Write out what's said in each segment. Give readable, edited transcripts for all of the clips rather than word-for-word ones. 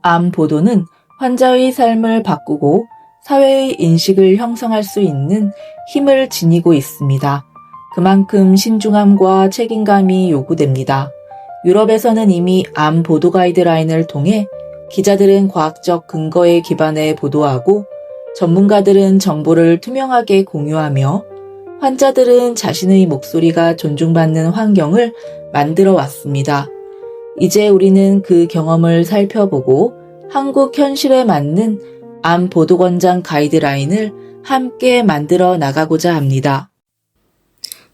암 보도는 환자의 삶을 바꾸고 사회의 인식을 형성할 수 있는 힘을 지니고 있습니다. 그만큼 신중함과 책임감이 요구됩니다. 유럽에서는 이미 암 보도 가이드라인을 통해 기자들은 과학적 근거에 기반해 보도하고 전문가들은 정보를 투명하게 공유하며 환자들은 자신의 목소리가 존중받는 환경을 만들어 왔습니다. 이제 우리는 그 경험을 살펴보고 한국 현실에 맞는 암 보도권장 가이드라인을 함께 만들어 나가고자 합니다.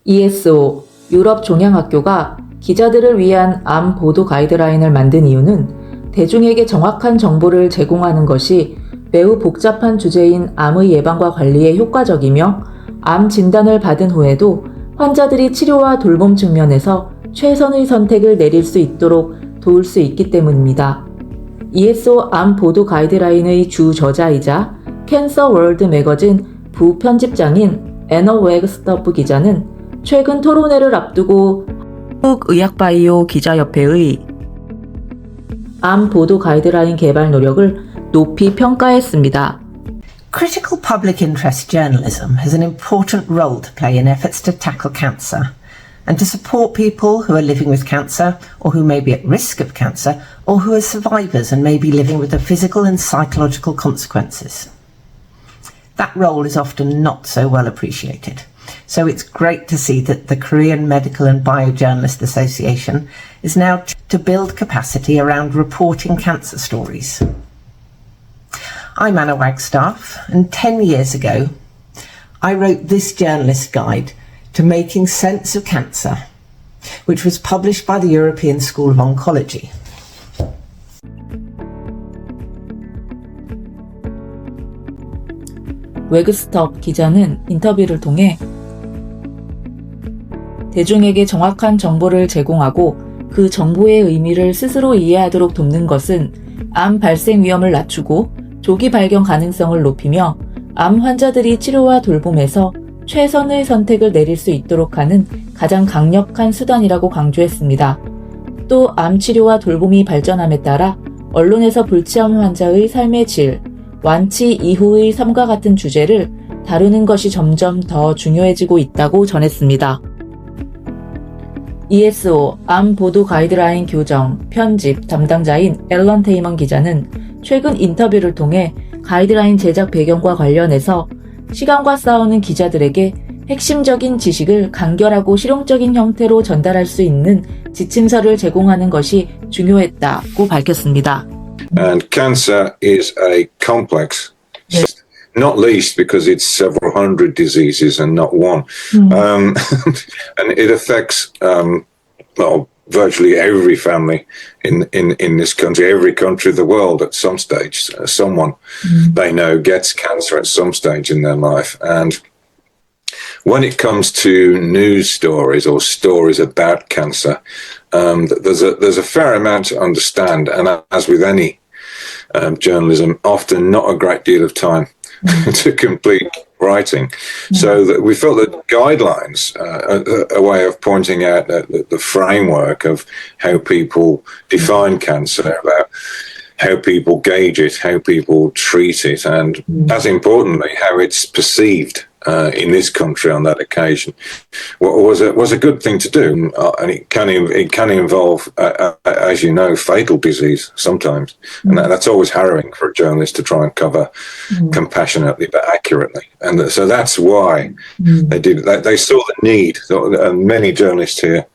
ESO, 유럽 종양학교가 기자들을 위한 암 보도 가이드라인을 만든 이유는 대중에게 정확한 정보를 제공하는 것이 매우 복잡한 주제인 암의 예방과 관리에 효과적이며 암 진단을 받은 후에도 환자들이 치료와 돌봄 측면에서 최선의 선택을 내릴 수 있도록 도울 수 있기 때문입니다. ESO 암 보도 가이드라인의 주 저자이자 캔서 월드 매거진 부편집장인 애너 웨그스터프 기자는 최근 토론회를 앞두고 한국의학바이오 기자협회의 암 보도 가이드라인 개발 노력을 높이 평가했습니다. Critical public interest journalism has an important role to play in efforts to tackle cancer and to support people who are living with cancer or who may be at risk of cancer or who are survivors and may be living with the physical and psychological consequences. That role is often not so well appreciated. So it's great to see that the Korean Medical and Biojournalist Association is now to build capacity around reporting cancer stories. I'm Anna Wagstaff, and 10 years ago, I wrote this journalist guide to making sense of cancer, which was published by the European School of Oncology. 웨그스톱 기자는 인터뷰를 통해 대중에게 정확한 정보를 제공하고 그 정보의 의미를 스스로 이해하도록 돕는 것은 암 발생 위험을 낮추고 조기 발견 가능성을 높이며 암 환자들이 치료와 돌봄에서 최선의 선택을 내릴 수 있도록 하는 가장 강력한 수단이라고 강조했습니다. 또 암 치료와 돌봄이 발전함에 따라 언론에서 불치암 환자의 삶의 질, 완치 이후의 삶과 같은 주제를 다루는 것이 점점 더 중요해지고 있다고 전했습니다. ESO 암 보도 가이드라인 교정, 편집 담당자인 앨런 테이먼 기자는 최근 인터뷰를 통해 가이드라인 제작 배경과 관련해서 시간과 싸우는 기자들에게 핵심적인 지식을 간결하고 실용적인 형태로 전달할 수 있는 지침서를 제공하는 것이 중요했다고 밝혔습니다. And cancer is a complex, Yes. not least because it's several hundred diseases and not one. And it affects, virtually every family in this country, every country of the world at some stage. Someone they know gets cancer at some stage in their life. And when it comes to news stories or stories about cancer, there's a fair amount to understand, and as with any journalism, often not a great deal of time to complete writing. So that we felt that guidelines, a way of pointing out the framework of how people define cancer, about how people gauge it, how people treat it, and as importantly, how it's perceived in this country on that occasion, was a good thing to do, and it can involve, as you know, fatal disease sometimes, and that's always harrowing for a journalist to try and cover compassionately but accurately, and so that's why they did. They saw the need, and many journalists here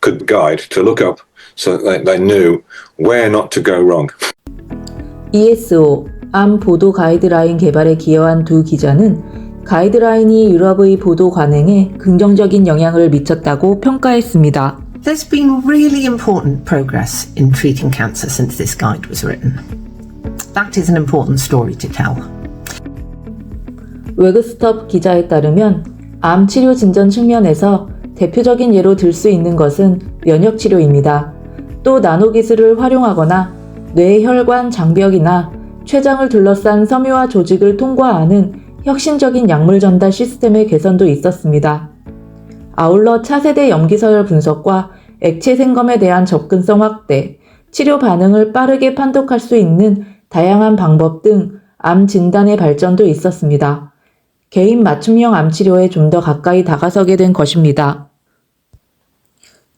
could guide to look up, so they knew where not to go wrong. ESO 암 보도 가이드라인 개발에 기여한 두 기자는 가이드라인이 유럽의 보도 관행에 긍정적인 영향을 미쳤다고 평가했습니다. There's been really important progress in treating cancer since this guide was written. That is an important story to tell. 웨그스톱 기자에 따르면 암 치료 진전 측면에서 대표적인 예로 들 수 있는 것은 면역 치료입니다. 또 나노 기술을 활용하거나 뇌혈관 장벽이나 췌장을 둘러싼 섬유화 조직을 통과하는 혁신적인 약물 전달 시스템의 개선도 있었습니다. 아울러 차세대 염기서열 분석과 액체 생검에 대한 접근성 확대, 치료 반응을 빠르게 판독할 수 있는 다양한 방법 등 암 진단의 발전도 있었습니다. 개인 맞춤형 암 치료에 좀 더 가까이 다가서게 된 것입니다.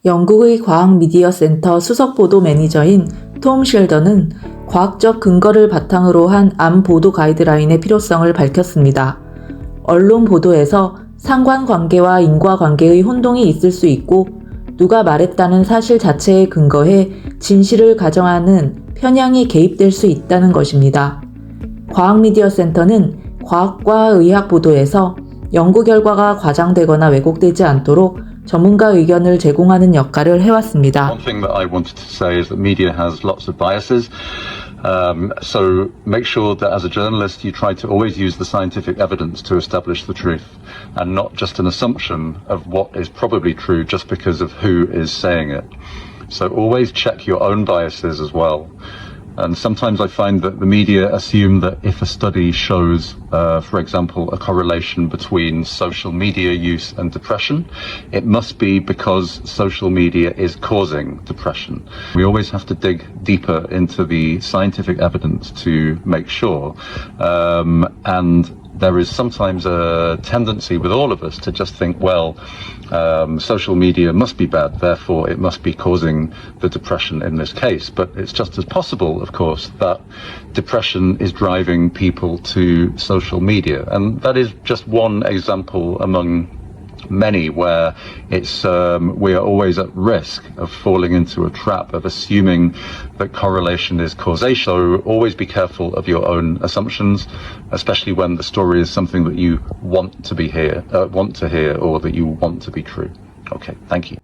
영국의 과학미디어센터 수석보도 매니저인 톰 쉘더는 과학적 근거를 바탕으로 한 암 보도 가이드라인의 필요성을 밝혔습니다. 언론 보도에서 상관관계와 인과관계의 혼동이 있을 수 있고 누가 말했다는 사실 자체에 근거해 진실을 가정하는 편향이 개입될 수 있다는 것입니다. 과학미디어센터는 과학과 의학 보도에서 연구 결과가 과장되거나 왜곡되지 않도록 전문가 의견을 제공하는 역할을 해왔습니다. One thing that I wanted to say is that media has lots of biases. So make sure that as a journalist you try to always use the scientific evidence to establish the truth and not just an assumption of what is probably true just because of who is saying it. So always check your own biases as well. And sometimes I find that the media assume that if a study shows, for example, a correlation between social media use and depression, it must be because social media is causing depression. We always have to dig deeper into the scientific evidence to make sure. And there is sometimes a tendency with all of us to just think, well, social media must be bad, therefore it must be causing the depression in this case. But it's just as possible, of course, that depression is driving people to social media. And that is just one example among many where it's we are always at risk of falling into a trap of assuming that correlation is causation. So always be careful of your own assumptions, especially when the story is something that you want to hear or that you want to be true. Okay, thank you.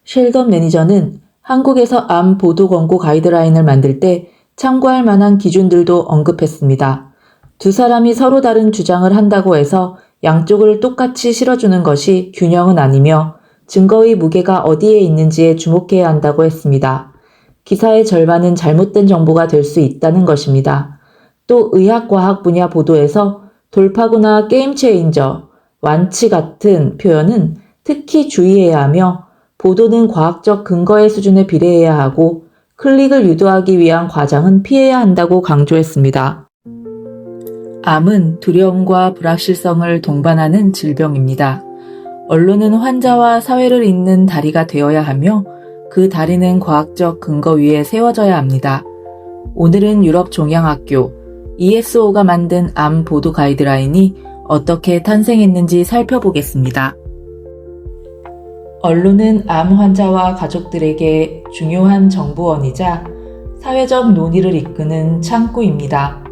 쉘던 매니저는 한국에서 암 보도 권고 가이드라인을 만들 때 참고할 만한 기준들도 언급했습니다. 두 사람이 서로 다른 주장을 한다고 해서 양쪽을 똑같이 실어주는 것이 균형은 아니며 증거의 무게가 어디에 있는지에 주목해야 한다고 했습니다. 기사의 절반은 잘못된 정보가 될 수 있다는 것입니다. 또 의학과학 분야 보도에서 돌파구나 게임 체인저, 완치 같은 표현은 특히 주의해야 하며 보도는 과학적 근거의 수준에 비례해야 하고 클릭을 유도하기 위한 과장은 피해야 한다고 강조했습니다. 암은 두려움과 불확실성을 동반하는 질병입니다. 언론은 환자와 사회를 잇는 다리가 되어야 하며 그 다리는 과학적 근거 위에 세워져야 합니다. 오늘은 유럽 종양학교 ESO가 만든 암 보도 가이드라인이 어떻게 탄생했는지 살펴보겠습니다. 언론은 암 환자와 가족들에게 중요한 정보원이자 사회적 논의를 이끄는 창구입니다.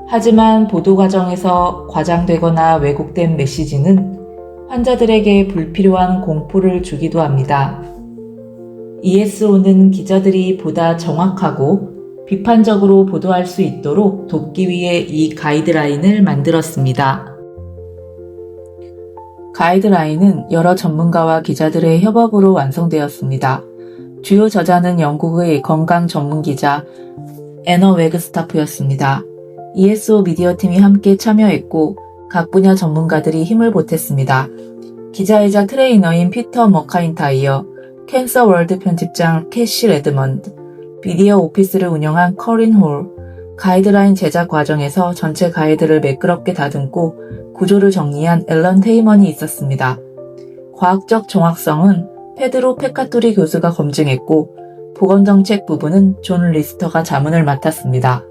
하지만 보도 과정에서 과장되거나 왜곡된 메시지는 환자들에게 불필요한 공포를 주기도 합니다. ESO는 기자들이 보다 정확하고 비판적으로 보도할 수 있도록 돕기 위해 이 가이드라인을 만들었습니다. 가이드라인은 여러 전문가와 기자들의 협업으로 완성되었습니다. 주요 저자는 영국의 건강 전문 기자 애너 웨그스타프였습니다. ESO 미디어팀이 함께 참여했고 각 분야 전문가들이 힘을 보탰습니다. 기자이자 트레이너인 피터 머카인타이어, 캔서 월드 편집장 캐시 레드먼드, 미디어 오피스를 운영한 커린 홀, 가이드라인 제작 과정에서 전체 가이드를 매끄럽게 다듬고 구조를 정리한 앨런 테이먼이 있었습니다. 과학적 정확성은 페드로 페카토리 교수가 검증했고 보건정책 부분은 존 리스터가 자문을 맡았습니다.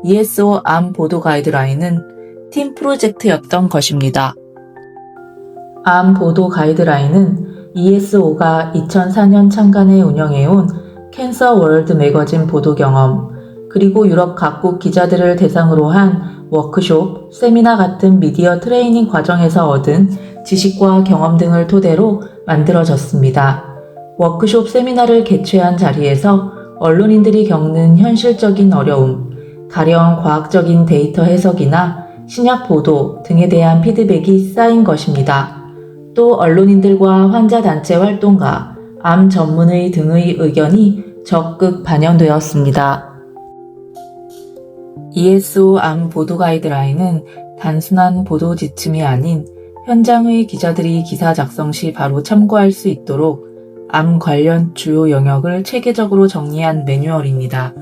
ESO 암 보도 가이드라인은 팀 프로젝트였던 것입니다. 암 보도 가이드라인은 ESO가 2004년 창간에 운영해온 캔서 월드 매거진 보도 경험, 그리고 유럽 각국 기자들을 대상으로 한 워크숍, 세미나 같은 미디어 트레이닝 과정에서 얻은 지식과 경험 등을 토대로 만들어졌습니다. 워크숍 세미나를 개최한 자리에서 언론인들이 겪는 현실적인 어려움, 가령 과학적인 데이터 해석이나 신약 보도 등에 대한 피드백이 쌓인 것입니다. 또 언론인들과 환자단체 활동가, 암 전문의 등의 의견이 적극 반영되었습니다. ESO 암 보도 가이드라인은 단순한 보도 지침이 아닌 현장의 기자들이 기사 작성 시 바로 참고할 수 있도록 암 관련 주요 영역을 체계적으로 정리한 매뉴얼입니다.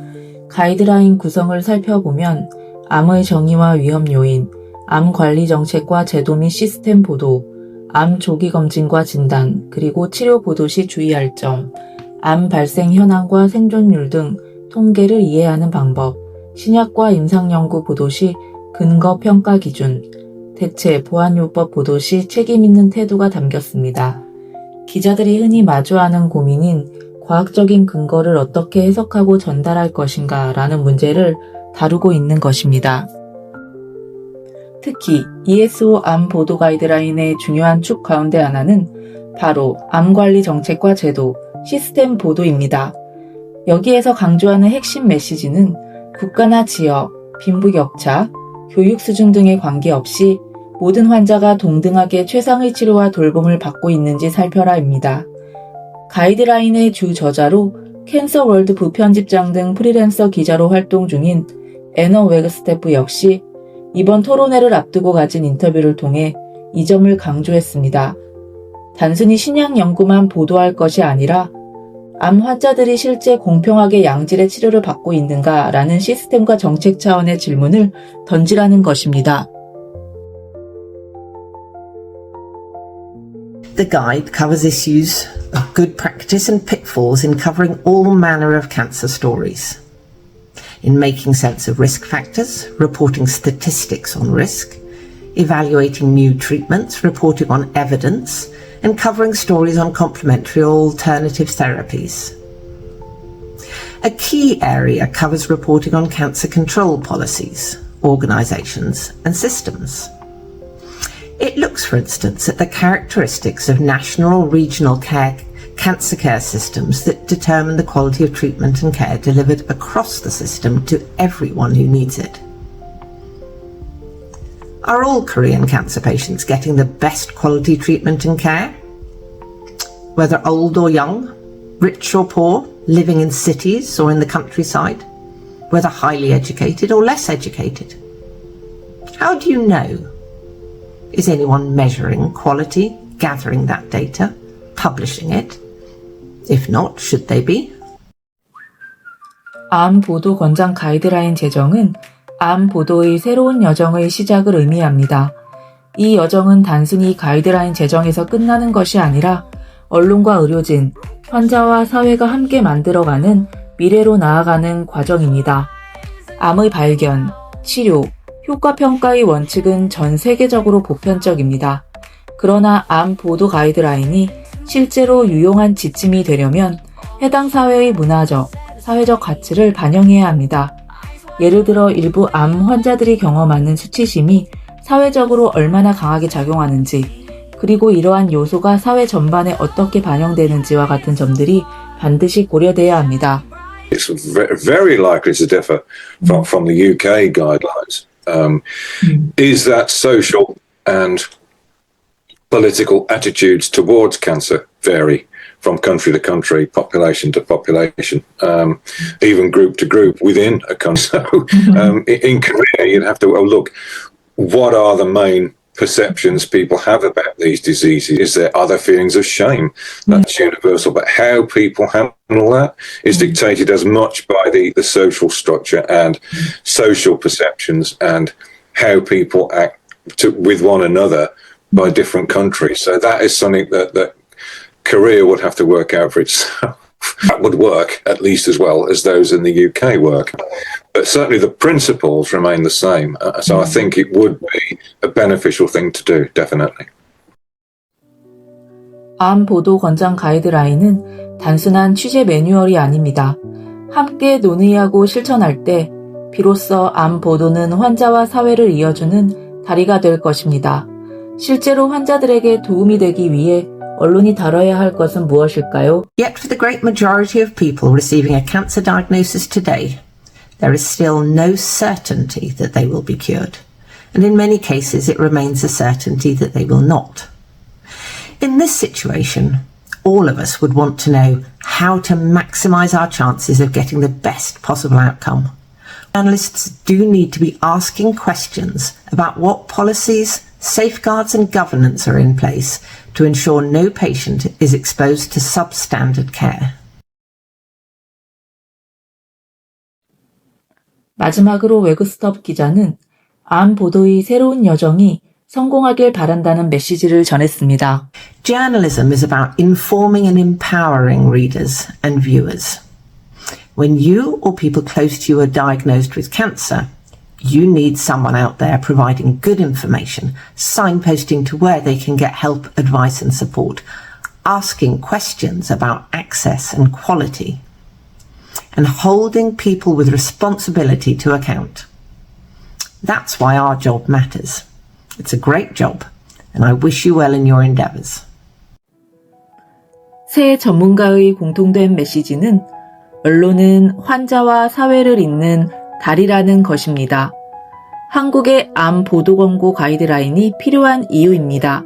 가이드라인 구성을 살펴보면 암의 정의와 위험 요인, 암 관리 정책과 제도 및 시스템 보도, 암 조기 검진과 진단, 그리고 치료 보도 시 주의할 점, 암 발생 현황과 생존율 등 통계를 이해하는 방법, 신약과 임상연구 보도 시 근거 평가 기준, 대체 보안요법 보도 시 책임 있는 태도가 담겼습니다. 기자들이 흔히 마주하는 고민인 과학적인 근거를 어떻게 해석하고 전달할 것인가 라는 문제를 다루고 있는 것입니다. 특히 ESO 암 보도 가이드라인의 중요한 축 가운데 하나는 바로 암 관리 정책과 제도, 시스템 보도입니다. 여기에서 강조하는 핵심 메시지는 국가나 지역, 빈부격차, 교육 수준 등에 관계없이 모든 환자가 동등하게 최상의 치료와 돌봄을 받고 있는지 살펴라입니다. 가이드라인의 주 저자로 캔서 월드 부편집장 등 프리랜서 기자로 활동 중인 애너 웨그스태프 역시 이번 토론회를 앞두고 가진 인터뷰를 통해 이 점을 강조했습니다. 단순히 신약 연구만 보도할 것이 아니라 암 환자들이 실제 공평하게 양질의 치료를 받고 있는가라는 시스템과 정책 차원의 질문을 던지라는 것입니다. The guide covers issues of good practice and pitfalls in covering all manner of cancer stories. In making sense of risk factors, reporting statistics on risk, evaluating new treatments, reporting on evidence, and covering stories on complementary or alternative therapies. A key area covers reporting on cancer control policies, organisations, and systems. It looks, for instance, at the characteristics of national or regional cancer care systems that determine the quality of treatment and care delivered across the system to everyone who needs it. Are all Korean cancer patients getting the best quality treatment and care? Whether old or young, rich or poor, living in cities or in the countryside, whether highly educated or less educated. How do you know? Is anyone measuring quality, gathering that data, publishing it? If not, should they be? 암 보도 권장 가이드라인 제정은 암 보도의 새로운 여정의 시작을 의미합니다. 이 여정은 단순히 가이드라인 제정에서 끝나는 것이 아니라 언론과 의료진, 환자와 사회가 함께 만들어가는 미래로 나아가는 과정입니다. 암의 발견, 치료, 효과 평가의 원칙은 전 세계적으로 보편적입니다. 그러나 암 보도 가이드라인이 실제로 유용한 지침이 되려면 해당 사회의 문화적, 사회적 가치를 반영해야 합니다. 예를 들어 일부 암 환자들이 경험하는 수치심이 사회적으로 얼마나 강하게 작용하는지, 그리고 이러한 요소가 사회 전반에 어떻게 반영되는지와 같은 점들이 반드시 고려돼야 합니다. It's very likely to differ from the UK guidelines. Is that social and political attitudes towards cancer vary from country to country, population to population, even group to group within a country. So in Korea, you'd have to look, what are the main perceptions people have about these diseases? Is there other feelings of shame? That's universal, but how people handle that is dictated as much by the social structure and social perceptions and how people act with one another by different countries. So that is something that Korea would have to work out for itself. That would work at least as well as those in the UK work. But certainly the principles remain the same. So I think it would be a beneficial thing to do, definitely. 암 보도 권장 가이드라인은 단순한 취재 매뉴얼이 아닙니다. 함께 논의하고 실천할 때 비로소 암 보도는 환자와 사회를 이어주는 다리가 될 것입니다. 실제로 환자들에게 도움이 되기 위해 언론이 다뤄야 할 것은 무엇일까요? Yet for the great majority of people receiving a cancer diagnosis today, there is still no certainty that they will be cured. And in many cases, it remains a certainty that they will not. In this situation, all of us would want to know how to maximize our chances of getting the best possible outcome. Journalists do need to be asking questions about what policies, safeguards and governance are in place to ensure no patient is exposed to substandard care. 마지막으로 웨그스톱 기자는 암 보도의 새로운 여정이 성공하길 바란다는 메시지를 전했습니다. Journalism is about informing and empowering readers and viewers. When you or people close to you are diagnosed with cancer, you need someone out there providing good information, signposting to where they can get help, advice and support, asking questions about access and quality, and holding people with responsibility to account. That's why our job matters. It's a great job, and I wish you well in your endeavours. 세 전문가의 공통된 메시지는 언론은 환자와 사회를 잇는 다리라는 것입니다. 한국의 암 보도 광고 가이드라인이 필요한 이유입니다.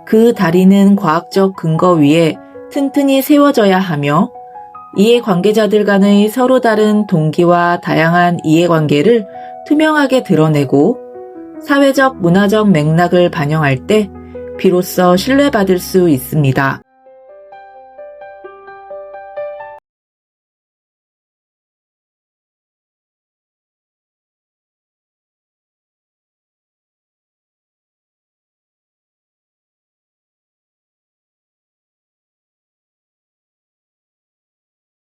그 다리는 과학적 근거 위에 튼튼히 세워져야 하며 이해 관계자들 간의 서로 다른 동기와 다양한 이해관계를 투명하게 드러내고 사회적 문화적 맥락을 반영할 때 비로소 신뢰받을 수 있습니다.